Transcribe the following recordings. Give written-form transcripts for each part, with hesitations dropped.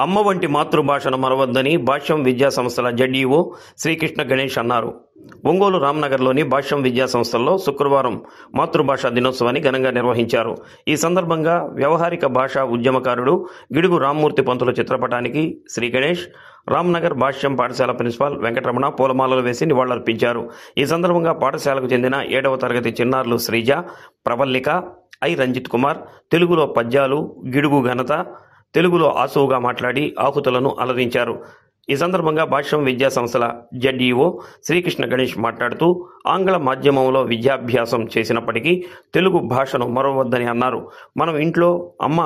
అమ్మ వంటి మాతృభాషను మరవద్దని భాష్యం విద్యా సంస్థల జడ్ఈఓ శ్రీకృష్ణ గణేష్ అన్నారు. ఒంగోలు రామ్నగర్లోని భాష్యం విద్యా సంస్థల్లో శుక్రవారం మాతృభాషా దినోత్సవాన్ని ఘనంగా నిర్వహించారు. ఈ సందర్భంగా వ్యవహారిక భాషా ఉద్యమకారుడు గిడుగు రామ్మూర్తి పంతుల చిత్రపటానికి శ్రీ గణేష్, రామ్నగర్ భాష్యం పాఠశాల ప్రిన్సిపాల్ వెంకటరమణ పూలమాలలు వేసి నివాళులర్పించారు. ఈ సందర్భంగా పాఠశాలకు చెందిన 7వ తరగతి చిన్నారులు శ్రీజ, ప్రవల్లిక, ఐ రంజిత్ కుమార్ తెలుగులో పద్యాలు, గిడుగు ఘనత, తెలుగులో ఆసువుగా మాట్లాడి ఆహుతులను అలరించారు. ఈ సందర్భంగా భాష్యం విద్యా సంస్థల జడ్ఈఓ శ్రీకృష్ణ గణేష్ మాట్లాడుతూ ఆంగ్ల మాధ్యమంలో విద్యాభ్యాసం చేసినప్పటికీ తెలుగు భాషను మరవద్దని అన్నారు. మనం ఇంట్లో అమ్మ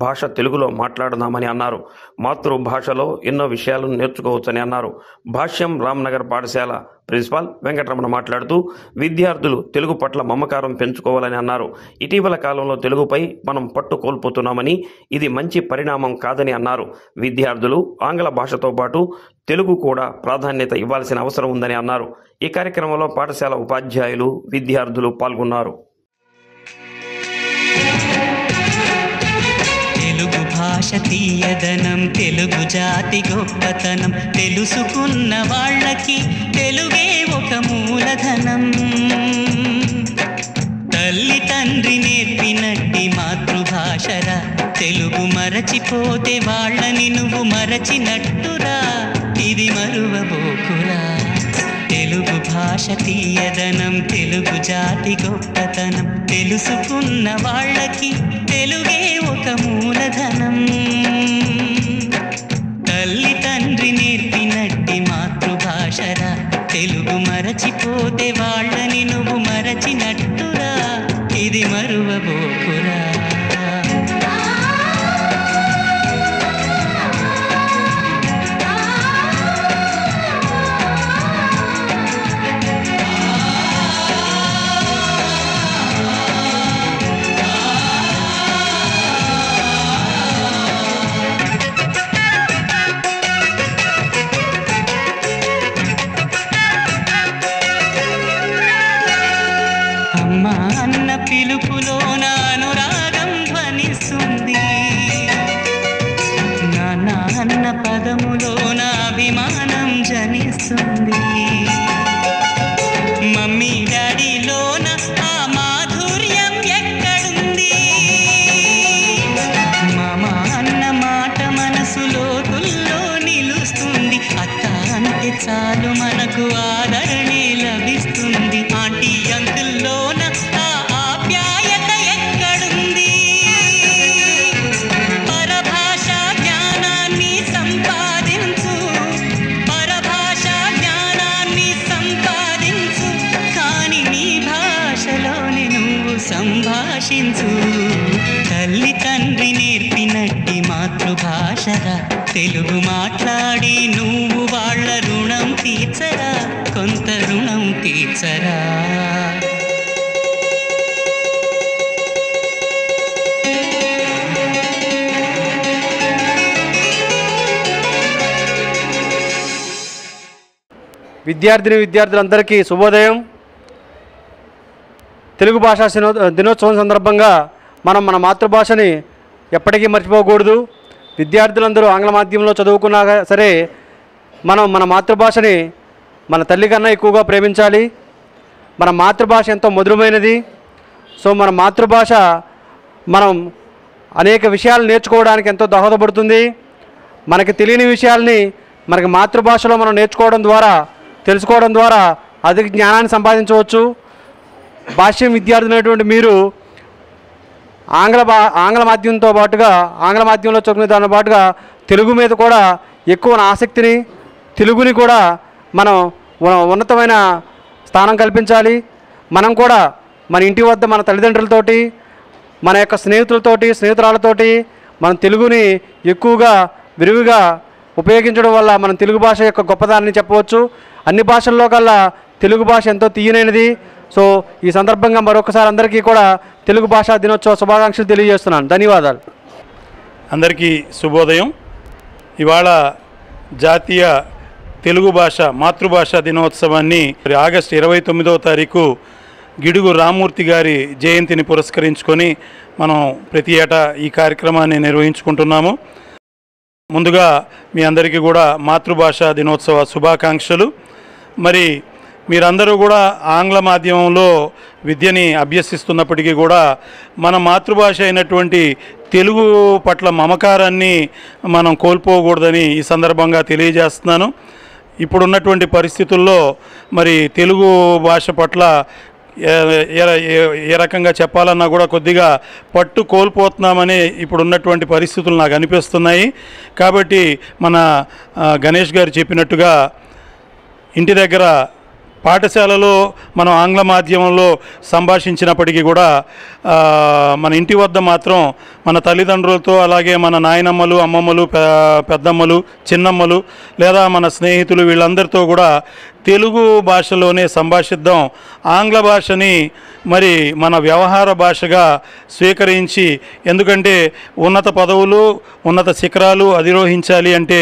భాష తెలుగులో మాట్లాడుదామని అన్నారు. మాతృభాషలో ఎన్నో విషయాలను నేర్చుకోవచ్చని అన్నారు. భాష్యం రామ్నగర్ పాఠశాల ప్రిన్సిపాల్ వెంకటరమణ మాట్లాడుతూ విద్యార్థులు తెలుగు పట్ల మమకారం పెంచుకోవాలని అన్నారు. ఇటీవల కాలంలో తెలుగుపై మనం పట్టు కోల్పోతున్నామని, ఇది మంచి పరిణామం కాదని అన్నారు. విద్యార్థులు ఆంగ్ల భాషతో పాటు తెలుగు కూడా ప్రాధాన్యత ఇవ్వాల్సిన అవసరం ఉందని అన్నారు. ఈ కార్యక్రమంలో పాఠశాల ఉపాధ్యాయులు, విద్యార్థులు పాల్గొన్నారు. తెలుగు భాష తీయదనం, తెలుగు జాతి గొప్పతనం, తెలుసుకున్న వాళ్ళకి తెలుగే ఒక మూలధనం. తల్లి తండ్రి నేర్పినట్టి మాతృభాషరా, తెలుగు మరచిపోతే వాళ్ళని నువ్వు మరచినట్టురా, ఇది మరువబోకురా. తెలుగు భాష తీయదనం, తెలుగు జాతి గొప్పతనం, తెలుసుకున్న వాళ్ళకి తెలుగే ఒక మూలధనం. తల్లి తండ్రి నేర్పినట్టి మాతృభాషరా, తెలుగు మరచిపోతే వాళ్ళని నువ్వు మరచినట్టురా, ఇది మరువబోకురా. అమ్మా అన్న పిలుపులో నా అనురాగం ధ్వనిస్తుంది, నాన్న అన్న పదములో నా అభిమానం జనిస్తుంది. మమ్మీ డాడీలోన ఆ మాధుర్యం ఎక్కడుంది, మామ అన్న మాట మనసులో తుల్లో నిలుస్తుంది. అత్త అంటే చాలు మనకు ఆదరణే లభిస్తుంది. ఆంటీ అంకుల్లోన ఆ ఆప్యాయత ఎక్కడుంది. పరభాషా జ్ఞానాన్ని సంపాదించు, పరభాషా జ్ఞానాన్ని సంపాదించు, కానీ నీ భాషలోని నువ్వు సంభాషించు. తల్లి తండ్రి నేర్పినట్టి మాతృభాషరా, తెలుగు మాట్లాడి నువ్వు వాళ్ళ రుణం తీర్చరా, కొంత రుణం తీర్చరా. విద్యార్థులందరికీ శుభోదయం. తెలుగు భాషా దినోత్సవం సందర్భంగా మనం మన మాతృభాషని ఎప్పటికీ మర్చిపోకూడదు. విద్యార్థులందరూ ఆంగ్ల మాధ్యమంలో చదువుకున్నా సరే మనం మన మాతృభాషని మన తల్లి కన్నా ఎక్కువగా ప్రేమించాలి. మన మాతృభాష ఎంతో మధురమైనది. సో మన మాతృభాష మనం అనేక విషయాలు నేర్చుకోవడానికి ఎంతో దోహదపడుతుంది. మనకి తెలియని విషయాల్ని మనకి మాతృభాషలో మనం నేర్చుకోవడం ద్వారా, తెలుసుకోవడం ద్వారా అధిక జ్ఞానాన్ని సంపాదించవచ్చు. భాష్యం విద్యార్థులైనటువంటి మీరు ఆంగ్ల మాధ్యమంతో పాటుగా, ఆంగ్ల మాధ్యమంలో చదువుకునే దానితో పాటుగా తెలుగు మీద కూడా ఎక్కువ ఆసక్తిని, తెలుగుని కూడా మనం ఉన్నతమైన స్థానం కల్పించాలి. మనం కూడా మన ఇంటి వద్ద మన తల్లిదండ్రులతోటి, మన యొక్క స్నేహితురాలతోటి మనం తెలుగుని ఎక్కువగా విరివిగా ఉపయోగించడం వల్ల మనం తెలుగు భాష యొక్క గొప్పదాన్ని చెప్పవచ్చు. అన్ని భాషల్లో కల్లా తెలుగు భాష ఎంతో తీయనైనది. సో ఈ సందర్భంగా మరొకసారి అందరికీ కూడా తెలుగు భాషా దినోత్సవ శుభాకాంక్షలు తెలియజేస్తున్నాను. ధన్యవాదాలు. అందరికీ శుభోదయం. ఇవాళ జాతీయ తెలుగు భాష మాతృభాషా దినోత్సవాన్ని ఆగస్టు 29వ తారీఖు గిడుగు రామ్మూర్తి గారి జయంతిని పురస్కరించుకొని మనం ప్రతి ఏటా ఈ కార్యక్రమాన్ని నిర్వహించుకుంటున్నాము. ముందుగా మీ అందరికీ కూడా మాతృభాషా దినోత్సవ శుభాకాంక్షలు. మరి మీరందరూ కూడా ఆంగ్ల మాధ్యమంలో విద్యని అభ్యసిస్తున్నప్పటికీ కూడా మన మాతృభాష అయినటువంటి తెలుగు పట్ల మమకారాన్ని మనం కోల్పోకూడదని ఈ సందర్భంగా తెలియజేస్తున్నాను. ఇప్పుడున్నటువంటి పరిస్థితుల్లో మరి తెలుగు భాష పట్ల ఏ రకంగా చెప్పాలన్నా కూడా కొద్దిగా పట్టు కోల్పోతున్నామని ఇప్పుడున్నటువంటి పరిస్థితులు నాకు అనిపిస్తున్నాయి. కాబట్టి మన గణేష్ గారు చెప్పినట్టుగా ఇంటి దగ్గర పాఠశాలలో మనం ఆంగ్ల మాధ్యమంలో సంభాషించినప్పటికీ కూడా మన ఇంటి వద్ద మాత్రం మన తల్లిదండ్రులతో, అలాగే మన నాయనమ్మలు, అమ్మమ్మలు, పెద్దమ్మలు, చిన్నమ్మలు లేదా మన స్నేహితులు వీళ్ళందరితో కూడా తెలుగు భాషలోనే సంభాషిద్దాం. ఆంగ్ల భాషని మరి మన వ్యవహార భాషగా స్వీకరించి, ఎందుకంటే ఉన్నత పదవులు, ఉన్నత శిఖరాలు అధిరోహించాలి అంటే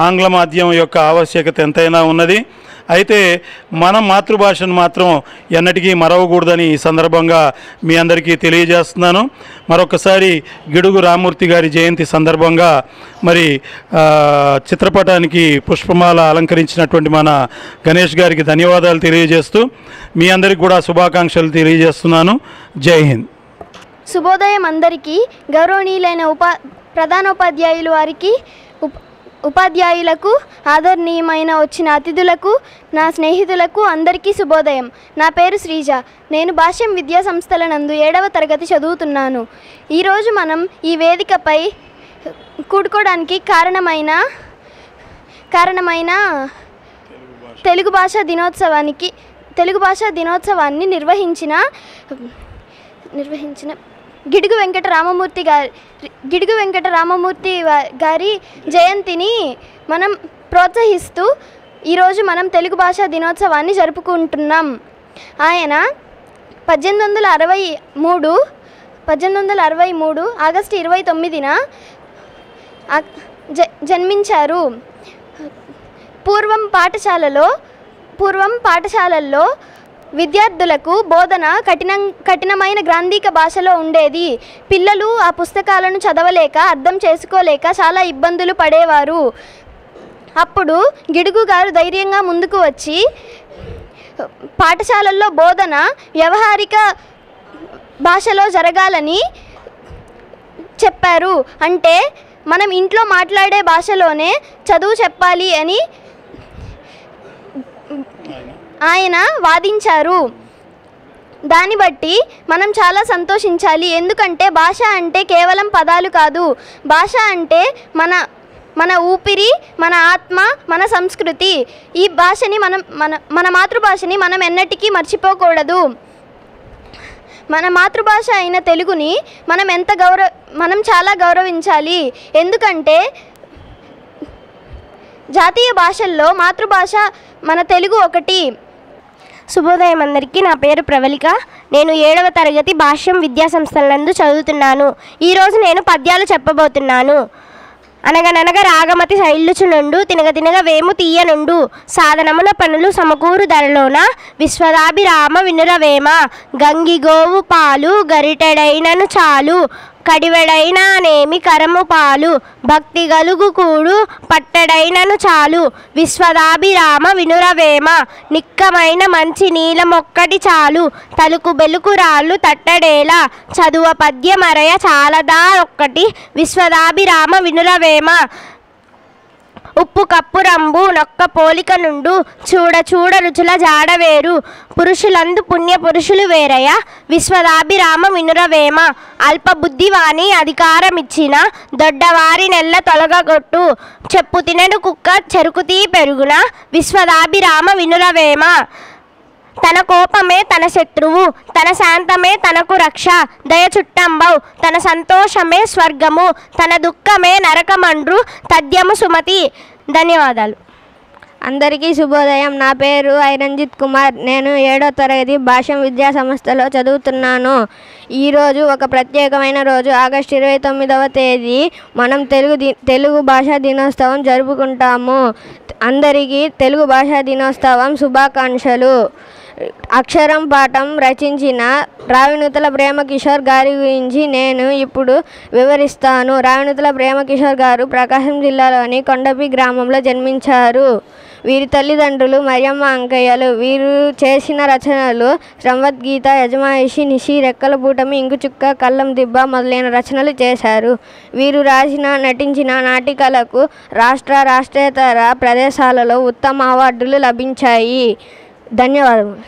ఆంగ్ల మాధ్యమం యొక్క ఆవశ్యకత ఎంతైనా ఉన్నది. అయితే మన మాతృభాషను మాత్రం ఎన్నటికీ మరవకూడదని ఈ సందర్భంగా మీ అందరికీ తెలియజేస్తున్నాను. మరొకసారి గిడుగు రామూర్తి గారి జయంతి సందర్భంగా మరి చిత్రపటానికి పుష్పమాల అలంకరించినటువంటి మన గణేష్ గారికి ధన్యవాదాలు తెలియజేస్తూ మీ అందరికీ కూడా శుభాకాంక్షలు తెలియజేస్తున్నాను. జై హింద్. శుభోదయం అందరికీ. గౌరవనీయులైన ప్రధానోపాధ్యాయులు వారికి, ఉపాధ్యాయులకు, ఆదరణీయమైన వచ్చిన అతిథులకు, నా స్నేహితులకు అందరికీ శుభోదయం. నా పేరు శ్రీజ. నేను భాష్యం విద్యా సంస్థల నందు 7వ తరగతి చదువుతున్నాను. ఈరోజు మనం ఈ వేదికపై కూడుకోవడానికి కారణమైన తెలుగు భాషా దినోత్సవాన్ని నిర్వహించిన గిడుగు వెంకట రామమూర్తి గారి జయంతిని మనం ప్రోత్సహిస్తూ ఈరోజు మనం తెలుగు భాషా దినోత్సవాన్ని జరుపుకుంటున్నాం. ఆయన 1863 ఆగస్టు 29న జన్మించారు. పూర్వం పాఠశాలల్లో విద్యార్థులకు బోధన కఠినమైన గ్రాంధిక భాషలో ఉండేది. పిల్లలు ఆ పుస్తకాలను చదవలేక, అర్థం చేసుకోలేక చాలా ఇబ్బందులు పడేవారు. అప్పుడు గిడుగు గారు ధైర్యంగా ముందుకు వచ్చి పాఠశాలల్లో బోధన వ్యవహారిక భాషలో జరగాలని చెప్పారు. అంటే మనం ఇంట్లో మాట్లాడే భాషలోనే చదువు చెప్పాలి అని ఆయన వాదించారు. దాన్ని బట్టి మనం చాలా సంతోషించాలి. ఎందుకంటే భాష అంటే కేవలం పదాలు కాదు. భాష అంటే మన ఊపిరి, మన ఆత్మ, మన సంస్కృతి. ఈ భాషని మన మాతృభాషని మనం ఎన్నటికీ మర్చిపోకూడదు. మన మాతృభాష అయిన తెలుగుని మనం చాలా గౌరవించాలి. ఎందుకంటే జాతీయ భాషల్లో మాతృభాష మన తెలుగు ఒకటి. శుభోదయం అందరికీ. నా పేరు ప్రవళిక. నేను 7వ తరగతి భాష్యం విద్యా సంస్థల నందు చదువుతున్నాను. ఈరోజు నేను పద్యాలు చెప్పబోతున్నాను. అనగననగ రాగమతి శైలుచునుండు, తినగ తినగ వేము తీయనుండు, సాధనముల పనులు సమకూరు ధరలోన, విశ్వదాభిరామ వినురవేమ, గంగిగోవు పాలు గరిటెడైనను చాలు, కడివెడైనానేమి కరము పాలు, భక్తి గలుగు కూడు పట్టడైనను చాలు, విశ్వదాభిరామ వినురవేమ, నిక్కమైన మంచి నీలమొక్కటి చాలు, తలుకు బెలుకు రాళ్ళు తట్టడేలా, చదువ పద్యమరయ చాలదా ఒక్కటి, విశ్వదాభిరామ వినురవేమ, ఉప్పు కప్పు రంబు నొక్క పోలిక నుండు, చూడ చూడ రుచుల జాడవేరు, పురుషులందు పుణ్య పురుషులు వేరయ, విశ్వదాభిరామ వినురవేమ, అల్పబుద్ధివాణి అధికారమిచ్చిన, దొడ్డవారి నెల్ల తొలగొట్టు, చెప్పు తినడు కుక్క చెరుకుతీ పెరుగున, విశ్వదాభిరామ వినురవేమ, తన కోపమే తన శత్రువు, తన శాంతమే తనకు రక్ష, దయ చుట్టంబౌ, తన సంతోషమే స్వర్గము, తన దుఃఖమే నరకమండ్రు, తద్యము సుమతి. ధన్యవాదాలు. అందరికీ శుభోదయం. నా పేరు ఐరంజిత్ కుమార్. నేను 7వ తరగతి భాష్యం విద్యా సంస్థలో చదువుతున్నాను. ఈరోజు ఒక ప్రత్యేకమైన రోజు. ఆగస్టు 29వ తేదీ మనం తెలుగు భాషా దినోత్సవం జరుపుకుంటాము. అందరికీ తెలుగు భాషా దినోత్సవం శుభాకాంక్షలు. అక్షరం పాఠం రచించిన రావినూతల ప్రేమకిషోర్ గారి గురించి నేను ఇప్పుడు వివరిస్తాను. రావినూతల ప్రేమకిషోర్ గారు ప్రకాశం జిల్లాలోని కొండపి గ్రామంలో జన్మించారు. వీరి తల్లిదండ్రులు మరియమ్మ అంకయ్యలు. వీరు చేసిన రచనలు శ్రమద్గీత, యజమాయిషి, నిషి, రెక్కల బూటమి, ఇంకుచుక్క, కళ్ళం దిబ్బ మొదలైన రచనలు చేశారు. వీరు రాసిన నటించిన నాటికలకు రాష్ట్రేతర ప్రదేశాలలో ఉత్తమ అవార్డులు లభించాయి. ధన్యవాదములు.